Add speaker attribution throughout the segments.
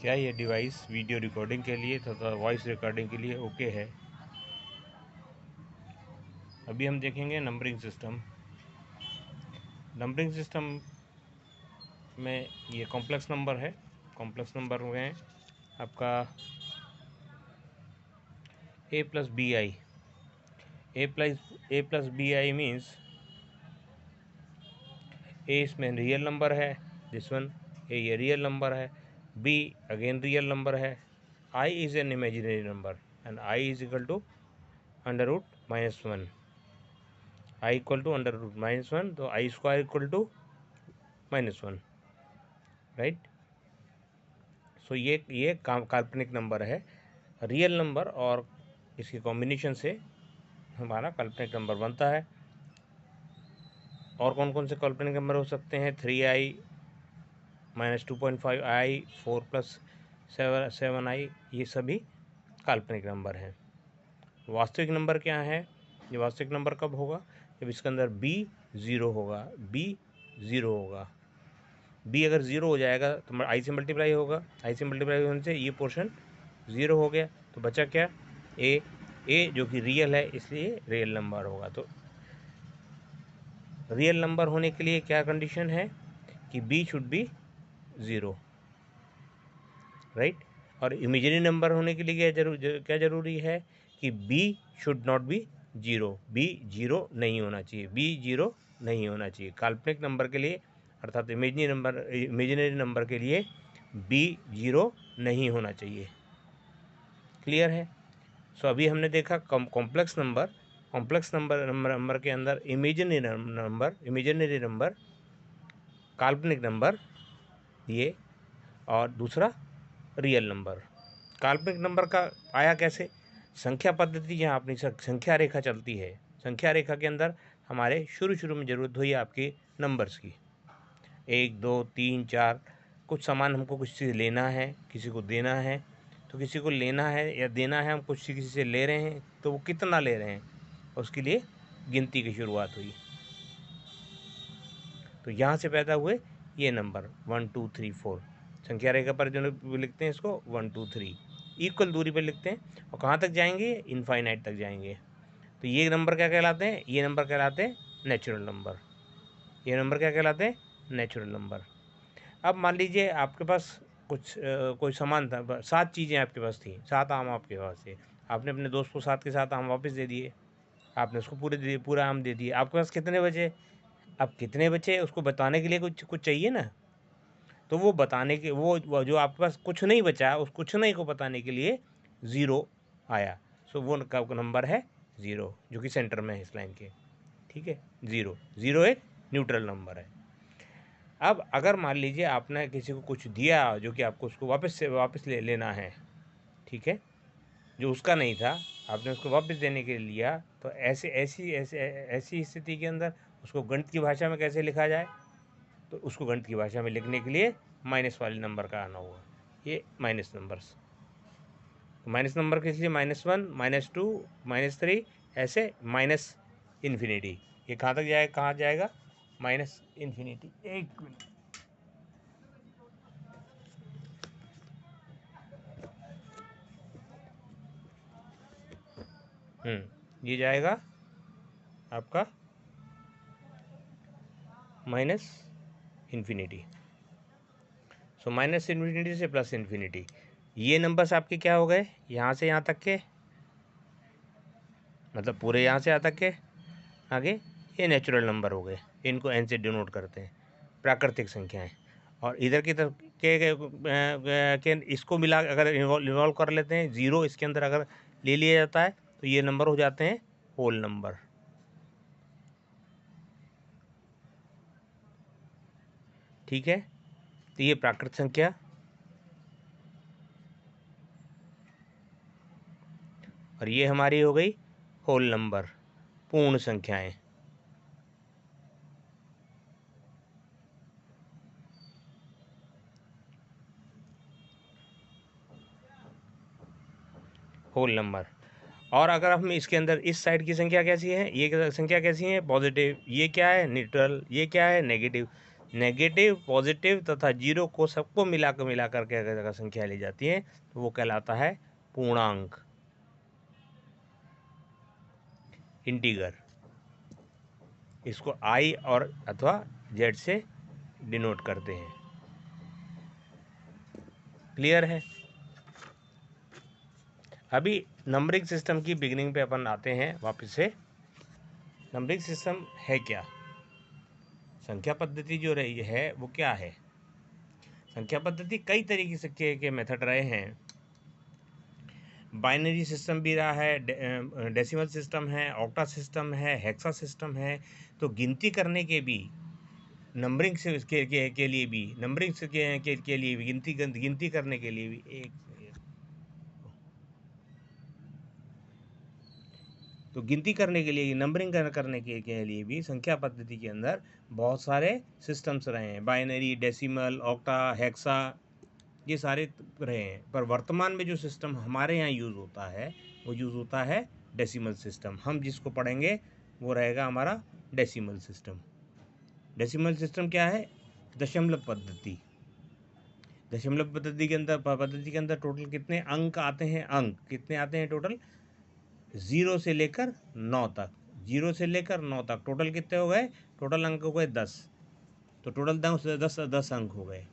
Speaker 1: क्या ये device video recording के लिए तथा वॉइस रिकॉर्डिंग के लिए ओके है। अभी हम देखेंगे नंबरिंग सिस्टम। नंबरिंग सिस्टम में ये कॉम्प्लेक्स नंबर है। कॉम्प्लेक्स नंबर में आपका A plus B I, A plus B I means A इसमें रियल नंबर है, दिस वन ए ये रियल नंबर है, बी अगेन रियल नंबर है, I is an imaginary number and I is equal to under root minus one. I equal to under root minus one, तो I square equal to minus one, right. So ये काल्पनिक number है। Real number और इसके combination से हमारा काल्पनिक number बनता है। और कौन कौन से काल्पनिक नंबर हो सकते हैं? 3i माइनस 2.5 आई, 4 प्लस 7i, ये सभी काल्पनिक नंबर हैं। वास्तविक नंबर क्या है? ये वास्तविक नंबर कब होगा? जब इसके अंदर b ज़ीरो होगा, b ज़ीरो होगा। b अगर ज़ीरो हो जाएगा तो आई से मल्टीप्लाई होगा, आई से मल्टीप्लाई होने से ये पोर्शन ज़ीरो हो गया, तो बचा क्या? a जो कि रियल है, इसलिए रियल नंबर होगा। तो रियल नंबर होने के लिए क्या कंडीशन है कि b should be zero, right. और इमेजिनरी नंबर होने के लिए क्या जरूरी है कि b should not be zero, b zero नहीं होना चाहिए, b जीरो नहीं होना चाहिए। काल्पनिक नंबर के लिए अर्थात इमेजिनरी नंबर के लिए b जीरो नहीं होना चाहिए। क्लियर है? सो अभी हमने देखा कॉम्प्लेक्स नंबर के अंदर इमेजिनरी नंबर, काल्पनिक नंबर ये, और दूसरा रियल नंबर। काल्पनिक नंबर का आया कैसे? संख्या पद्धति जहाँ अपनी संख्या रेखा चलती है, संख्या रेखा के अंदर हमारे शुरू में ज़रूरत हुई आपके नंबर्स की, 1 2 3 4। कुछ सामान हमको किसी से लेना है, किसी को देना है, तो किसी को लेना है या देना है, हम कुछ किसी से ले रहे हैं, तो वो कितना ले रहे हैं, उसके लिए गिनती की शुरुआत हुई। तो यहाँ से पैदा हुए ये नंबर 1 2 3 4। संख्या रेखा पर जो लिखते हैं इसको 1 2 3 इक्वल दूरी पर लिखते हैं, और कहाँ तक जाएंगे? इनफाइनाइट तक जाएंगे। तो ये नंबर क्या कहलाते हैं? ये नंबर कहलाते हैं नेचुरल नंबर। ये नंबर क्या कहलाते हैं? Natural number. अब मान लीजिए आपके पास कोई सामान था, 7 चीज़ें आपके पास थी, 7 आम आपके पास थे। आपने अपने दोस्त को 7 के 7 आम वापस दे दिए, आपने उसको पूरा आम दे दिए। आपके पास कितने बचे? अब कितने बचे उसको बताने के लिए कुछ चाहिए ना, तो वो बताने के वो जो आपके पास कुछ नहीं बचा, उस कुछ नहीं को बताने के लिए ज़ीरो आया। सो वो नंबर है ज़ीरो, जो कि सेंटर में है इस लाइन के, ठीक है। ज़ीरो एक न्यूट्रल नंबर है। अब अगर मान लीजिए आपने किसी को कुछ दिया जो कि आपको उसको वापस लेना है, ठीक है, जो उसका नहीं था, आपने उसको वापस देने के लिए लिया, तो ऐसी स्थिति के अंदर उसको गणित की भाषा में कैसे लिखा जाए? तो उसको गणित की भाषा में लिखने के लिए माइनस वाले नंबर का आना होगा। ये माइनस नंबर्स, माइनस नंबर किस लिए? -1 -2 -3, ऐसे माइनस इन्फिनिटी। ये कहाँ तक जाएगा? कहाँ जाएगा? Minus infinity. एक मिनट, ये जाएगा आपका minus infinity. So minus infinity से प्लस इन्फिनिटी, ये नंबर्स आपके क्या हो गए? यहाँ से यहाँ तक के, मतलब पूरे यहाँ से यहाँ तक के आगे ये नेचुरल नंबर हो गए। इनको एन से डिनोट करते हैं, प्राकृतिक संख्याएं। और इधर की तरफ के इसको मिला अगर इन्वॉल्व कर लेते हैं, ज़ीरो इसके अंदर अगर ले लिया जाता है, तो ये नंबर हो जाते हैं होल नंबर, ठीक है। तो ये प्राकृत संख्या, और ये हमारी हो गई होल नंबर, पूर्ण संख्याएं। Whole number. और अगर हम इसके अंदर इस साइड की संख्या कैसी है, ये संख्या कैसी है? पॉजिटिव। ये क्या है? न्यूट्रल। ये क्या है? नेगेटिव। नेगेटिव, पॉजिटिव तथा जीरो को सबको मिला करके अगर संख्या ली जाती है तो वो कहलाता है पूर्णांक, इंटीगर। इसको आई और अथवा जेड से डिनोट करते हैं। क्लियर है? अभी नंबरिंग सिस्टम की बिगिनिंग पे अपन आते हैं वापस से। नंबरिंग सिस्टम है क्या? संख्या पद्धति जो रही है वो क्या है? संख्या पद्धति कई तरीके से के मेथड रहे हैं। बाइनरी सिस्टम भी रहा है, डेसिमल सिस्टम है, ऑक्टा सिस्टम है, हेक्सा सिस्टम है। तो गिनती करने के भी, नंबरिंग से के लिए भी, नंबरिंग से के लिए भी, गिनती करने के लिए भी तो गिनती करने के लिए, नंबरिंग करने के लिए भी संख्या पद्धति के अंदर बहुत सारे सिस्टम्स रहे हैं। बाइनरी, डेसिमल, ऑक्टा, हेक्सा, ये सारे रहे हैं। पर वर्तमान में जो सिस्टम हमारे यहाँ यूज़ होता है वो यूज़ होता है डेसिमल सिस्टम। हम जिसको पढ़ेंगे वो रहेगा हमारा डेसिमल सिस्टम। डेसिमल सिस्टम क्या है? दशमलव पद्धति। दशमलव पद्धति के अंदर टोटल कितने अंक आते हैं? अंक कितने आते हैं टोटल? 0 से लेकर 9 तक। 0 से लेकर 9 तक टोटल कितने हो गए? टोटल अंक हो गए 10। तो टोटल 10 अंक हो गए।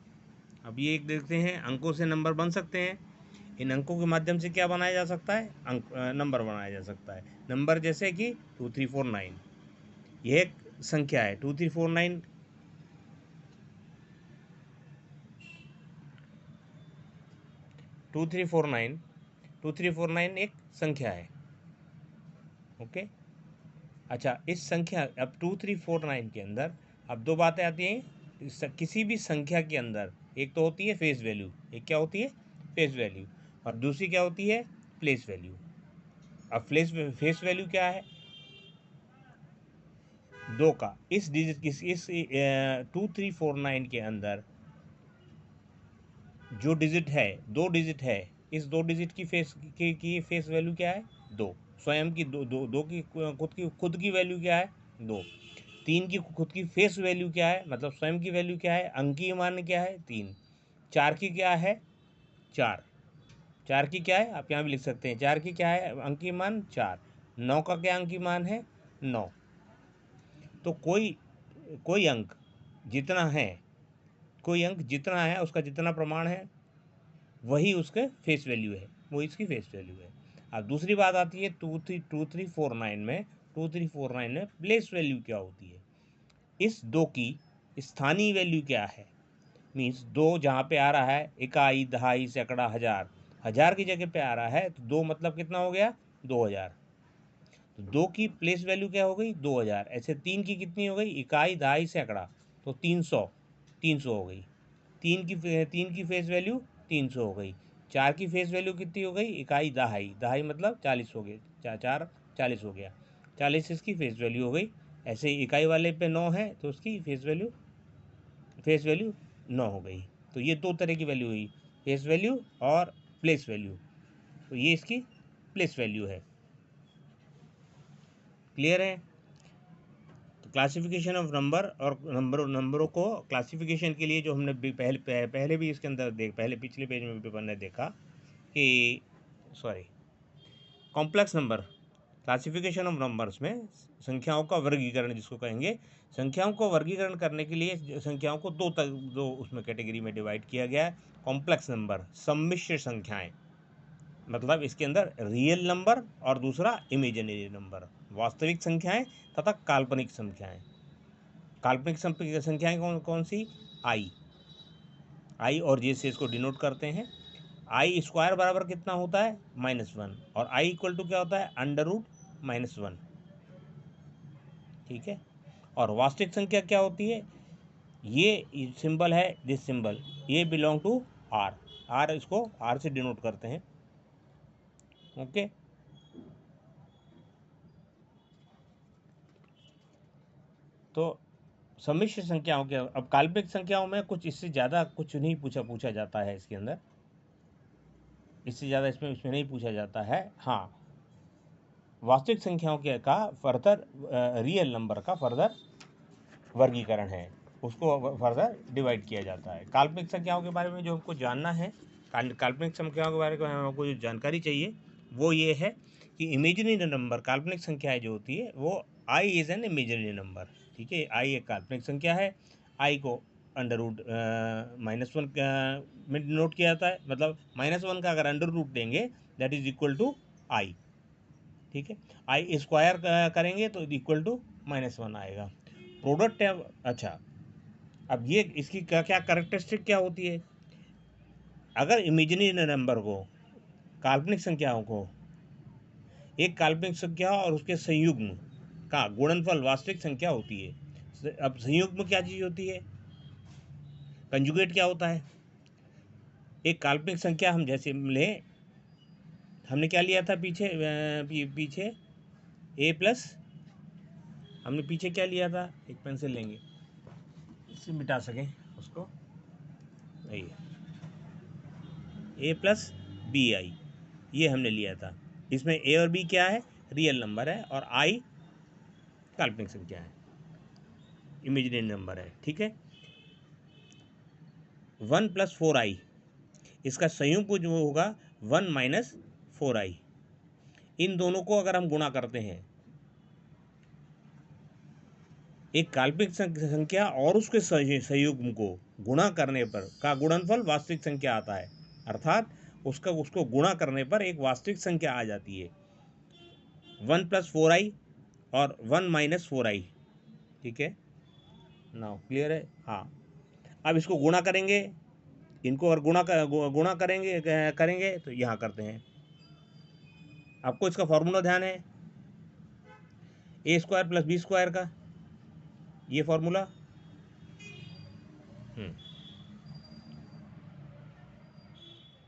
Speaker 1: अब ये एक देखते हैं, अंकों से नंबर बन सकते हैं। इन अंकों के माध्यम से क्या बनाया जा सकता है? नंबर बनाया जा सकता है। नंबर जैसे कि 2349, यह एक संख्या है। 2349 2349 एक संख्या है। ओके, अच्छा, इस संख्या, अब 2349 के अंदर अब दो बातें आती हैं। किसी भी संख्या के अंदर एक तो होती है फेस वैल्यू। एक क्या होती है? Face value. और दूसरी क्या होती है? Place value. अब फेस वैल्यू क्या है? 2 का इस 2349 के अंदर जो डिजिट है, 2 डिजिट है, इस 2 डिजिट की फेस वैल्यू क्या है? 2। स्वयं की दो की खुद की वैल्यू क्या है? 2। 3 की खुद की फेस वैल्यू क्या है, मतलब स्वयं की वैल्यू क्या है? अंकीय मान क्या है? 3। 4 की क्या है? 4। 4 की क्या है? आप यहाँ भी लिख सकते हैं। 4 की क्या है अंकीय मान? 4। 9 का क्या अंकीय मान है? 9। तो कोई अंक जितना है, कोई अंक जितना है, उसका जितना प्रमाण है वही उसके फेस वैल्यू है, वो इसकी फेस वैल्यू है। अब दूसरी बात आती है 2349 में। 2349 में प्लेस वैल्यू क्या होती है? इस 2 की स्थानीय वैल्यू क्या है? मीन्स 2 जहाँ पे आ रहा है, इकाई, दहाई, सैकड़ा, हजार, हजार की जगह पे आ रहा है, तो 2 मतलब कितना हो गया? 2000। तो 2 की प्लेस वैल्यू क्या हो गई? 2000। ऐसे 3 की कितनी हो गई? इकाई, दहाई, सैकड़ा, तो 300। 300 हो गई। 3 की फेस वैल्यू 300 हो गई। 4 की फेस वैल्यू कितनी हो गई? इकाई, दहाई, दहाई मतलब 40 हो गए। 4 40 हो गया। 40 इसकी फेस वैल्यू हो गई। ऐसे ही इकाई वाले पे 9 है तो उसकी फेस वैल्यू 9 हो गई। तो ये 2 तरह की वैल्यू हुई, फेस वैल्यू और प्लेस वैल्यू। तो ये इसकी प्लेस वैल्यू है। क्लियर है? तो क्लासिफिकेशन ऑफ नंबर, और नंबरों को क्लासिफिकेशन के लिए जो हमने पहले भी इसके अंदर पहले पिछले पेज में भी अपन ने देखा कि complex number, classification of numbers में संख्याओं का वर्गीकरण जिसको कहेंगे। संख्याओं को वर्गीकरण करने के लिए संख्याओं को दो उसमें कैटेगरी में डिवाइड किया गया है। कॉम्प्लेक्स नंबर, सम्मिश्र संख्याएं, मतलब इसके अंदर रियल नंबर और दूसरा इमेजिनरी नंबर, वास्तविक संख्याएं तथा काल्पनिक संख्याएं। काल्पनिक संख्याएं कौन कौन सी? आई और जे से इसको डिनोट करते हैं। आई स्क्वायर बराबर कितना होता है? -1। और आई इक्वल टू क्या होता है? √-1। ठीक है। और वास्तविक संख्या क्या होती है? ये सिंबल है, दिस सिंबल, ये बिलोंग टू आर। आर, इसको आर से डिनोट करते हैं। ओके। तो सम्मिश्र संख्याओं के, अब काल्पनिक संख्याओं में कुछ इससे ज़्यादा कुछ नहीं पूछा जाता है इसके अंदर, इससे ज़्यादा इसमें नहीं पूछा जाता है। हाँ, वास्तविक संख्याओं के का फर्दर रियल नंबर का फर्दर वर्गीकरण है। उसको फर्दर डिवाइड किया जाता है। काल्पनिक संख्याओं के बारे में जो हमको जानना है, काल्पनिक संख्याओं के बारे में हमको जो जानकारी चाहिए वो ये है कि इमेजिनरी नंबर, काल्पनिक संख्याएं जो होती है वो आई इज़ एन इमेजिनरी नंबर। ठीक है, आई एक काल्पनिक संख्या है। आई को अंडर रूट -1 में नोट किया जाता है, मतलब -1 का अगर अंडर रूट देंगे दैट इज इक्वल टू आई। ठीक है, आई स्क्वायर करेंगे तो इक्वल टू -1 आएगा। प्रोडक्ट है। अच्छा, अब ये इसकी क्या क्या कैरेक्टरिस्टिक क्या होती है? अगर इमेजिनरी नंबर को, काल्पनिक संख्याओं को, एक काल्पनिक संख्या और उसके संयुग्म का गुणनफल वास्तविक संख्या होती है। अब संयुग्म क्या चीज़ होती है? कंजुगेट क्या होता है? एक काल्पनिक संख्या हम जैसे लें, हमने क्या लिया था पीछे पीछे ए प्लस, हमने पीछे क्या लिया था? एक पेंसिल लेंगे, इससे मिटा सकें उसको। नहीं, ए प्लस बी आई, ये हमने लिया था। इसमें ए और बी क्या है? रियल नंबर है, और आई काल्पनिक संख्या है, इमेजिनरी नंबर है। ठीक है, 1 + 4i, इसका संयुग्म जो होगा 1 - 4i। इन दोनों को अगर हम गुणा करते हैं, एक काल्पनिक संख्या और उसके संयुग्म को गुणा करने पर का गुणनफल वास्तविक संख्या आता है, अर्थात उसको गुणा करने पर एक वास्तविक संख्या आ जाती है। 1 + 4i और 1 - 4i। ठीक है, नाउ क्लियर है? हाँ, अब इसको गुणा करेंगे, इनको और गुणा करेंगे तो यहाँ करते हैं। आपको इसका फॉर्मूला ध्यान है, a² + b² का, ये फॉर्मूला।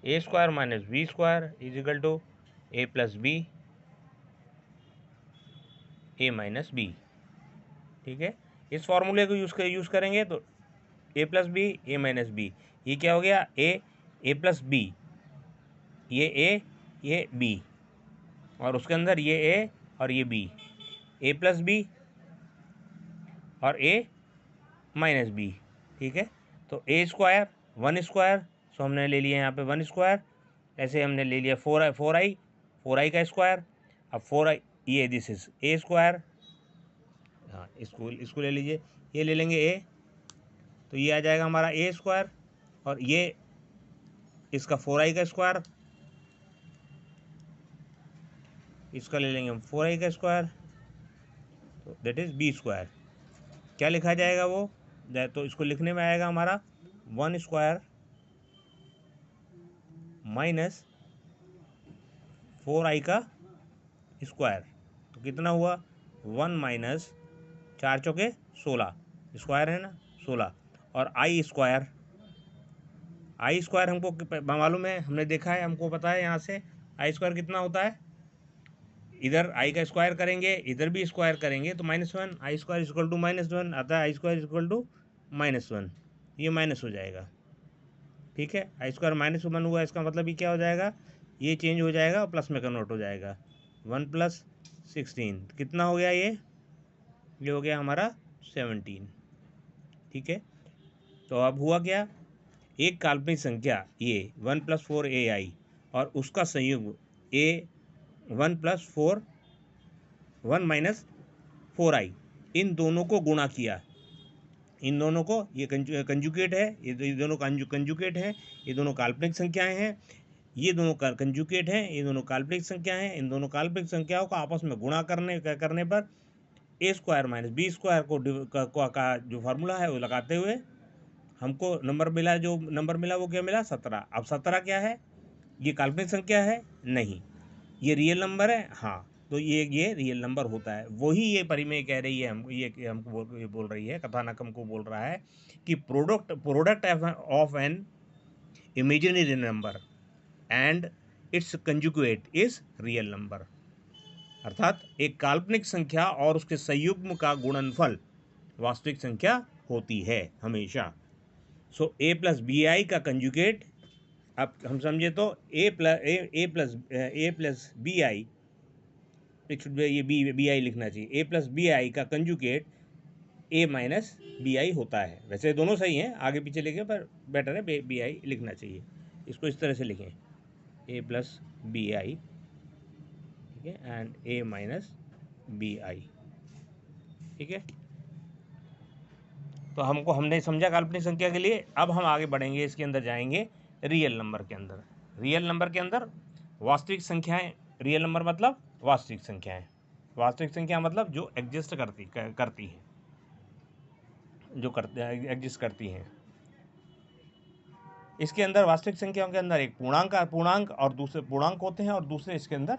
Speaker 1: a² - b² is equal to a + b a - b। ठीक है, इस फॉर्मूले को यूज़ करेंगे तो a + b a - b, ये क्या हो गया? a + b, ये a ये b, और उसके अंदर ये a और ये b, a + b और a - b। ठीक है, तो a² 1², सो हमने ले लिया यहाँ पे 1², ऐसे हमने ले लिया 4i का स्क्वायर। अब 4i, ये दिस इज a²। हाँ, इसको ले लीजिए, ये ले लेंगे a, तो ये आ जाएगा हमारा a², और ये इसका 4i का स्क्वायर, इसका ले लेंगे हम 4i का स्क्वायर, तो दैट इज b²। क्या लिखा जाएगा वो? तो इसको लिखने में आएगा हमारा 1² - 4i का स्क्वायर, तो कितना हुआ? 1 - 4 चौके 16, स्क्वायर है ना 16, और i² हमको मालूम है, हमने देखा है, हमको पता है यहाँ से i² कितना होता है। इधर i का स्क्वायर करेंगे, इधर भी स्क्वायर करेंगे तो -1, i² = -1 आता है, i² = -1, ये माइनस हो जाएगा। ठीक है, i² -1 हुआ, इसका मतलब ये क्या हो जाएगा? ये चेंज हो जाएगा और प्लस में कन्वर्ट हो जाएगा। 1 + 16 कितना हो गया? ये हो गया हमारा 17। ठीक है, तो अब हुआ क्या? एक काल्पनिक संख्या ये 1 + 4ai और उसका संयुग्म a 1 + 4 1 - 4i, इन दोनों को गुणा किया, इन दोनों को, ये कंजुगेट है, ये दोनों कंजुगेट हैं, ये दोनों काल्पनिक संख्याएं हैं, ये दोनों कंजुगेट हैं, ये दोनों काल्पनिक संख्या हैं। इन दोनों काल्पनिक संख्याओं का आपस में गुणा करने पर a² - b² का जो फार्मूला है वो लगाते हुए हमको नंबर मिला, जो नंबर मिला वो क्या मिला? 17। अब 17 क्या है? ये काल्पनिक संख्या है? नहीं। ये रियल नंबर है? हाँ, तो ये रियल नंबर होता है। वही ये परिमेय कह रही है, हमको बोल रही है, कथानक हमको बोल रहा है कि product of N imaginary number and it's conjugate is real number, अर्थात एक काल्पनिक संख्या और उसके संयुग्म का गुणनफल वास्तविक संख्या होती है हमेशा। सो a + bi का कंजुगेट, अब हम समझे तो a + bi, ये bi लिखना चाहिए, a + bi का conjugate a minus B I होता है। वैसे दोनों सही हैं, आगे पीछे लिखे, पर बेटर है बी आई लिखना चाहिए। इसको इस तरह से लिखें, a प्लस बी आई, ठीक है, and a minus B I, ठीक है। तो हमने समझा काल्पनिक संख्या के लिए। अब हम आगे बढ़ेंगे, इसके अंदर जाएंगे रियल नंबर के अंदर। रियल नंबर के अंदर वास्तविक संख्याएं, रियल नंबर मतलब वास्तविक संख्याएं, वास्तविक संख्या मतलब जो एग्जिस्ट करती हैं, जो एग्जिस्ट करती हैं। इसके अंदर वास्तविक संख्याओं के अंदर एक पूर्णांक और दूसरे पूर्णांक होते हैं, और दूसरे इसके अंदर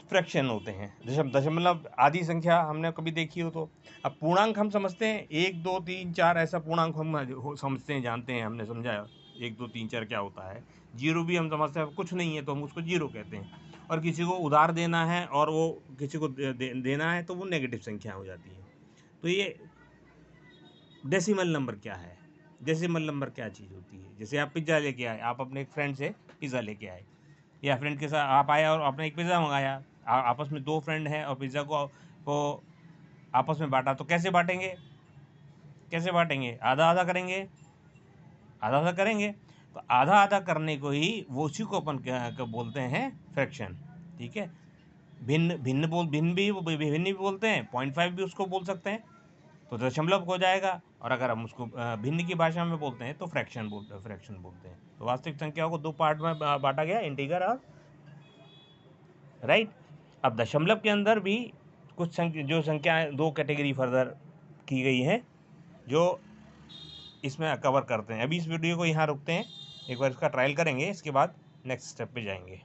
Speaker 1: फ्रैक्शन होते हैं। दशमलव आधी संख्या हमने कभी देखी हो तो। अब पूर्णांक हम समझते हैं 1 2 3 4, ऐसा पूर्णांक हम समझते हैं, जानते हैं, हमने समझा 1 2 3 4 क्या होता है। जीरो भी हम समझते हैं, कुछ नहीं है तो हम उसको जीरो कहते हैं। और किसी को उधार देना है और वो किसी को देना है तो वो नेगेटिव संख्या हो जाती है। तो ये डेसिमल नंबर क्या है? डेसिमल नंबर क्या चीज़ होती है? जैसे आप पिज़्ज़ा लेके आए, आप अपने एक फ्रेंड से पिज़्ज़ा लेके आए, या फ्रेंड के साथ आप आए और आपने एक पिज़्ज़ा मंगाया, आपस में 2 फ्रेंड हैं और पिज़्ज़ा को आपस में बांटा, तो कैसे बांटेंगे? कैसे बांटेंगे? आधा आधा करेंगे, आधा आधा करेंगे। तो आधा आधा करने को ही, वो उसी को अपन क्या बोलते हैं, फ्रैक्शन, ठीक है। भिन्न भिन्न भी बोलते हैं, 0.5 भी उसको बोल सकते हैं, तो दशमलव हो जाएगा। और अगर हम उसको भिन्न की भाषा में बोलते हैं तो फ्रैक्शन बोलते हैं। तो वास्तविक संख्याओं को 2 पार्ट में बांटा गया, इंटीगर और राइट। अब दशमलव के अंदर भी कुछ जो संख्याएं 2 कैटेगरी फर्दर की गई हैं, जो इसमें कवर करते हैं। अभी इस वीडियो को यहाँ रुकते हैं, एक बार इसका ट्रायल करेंगे, इसके बाद नेक्स्ट स्टेप पे जाएंगे।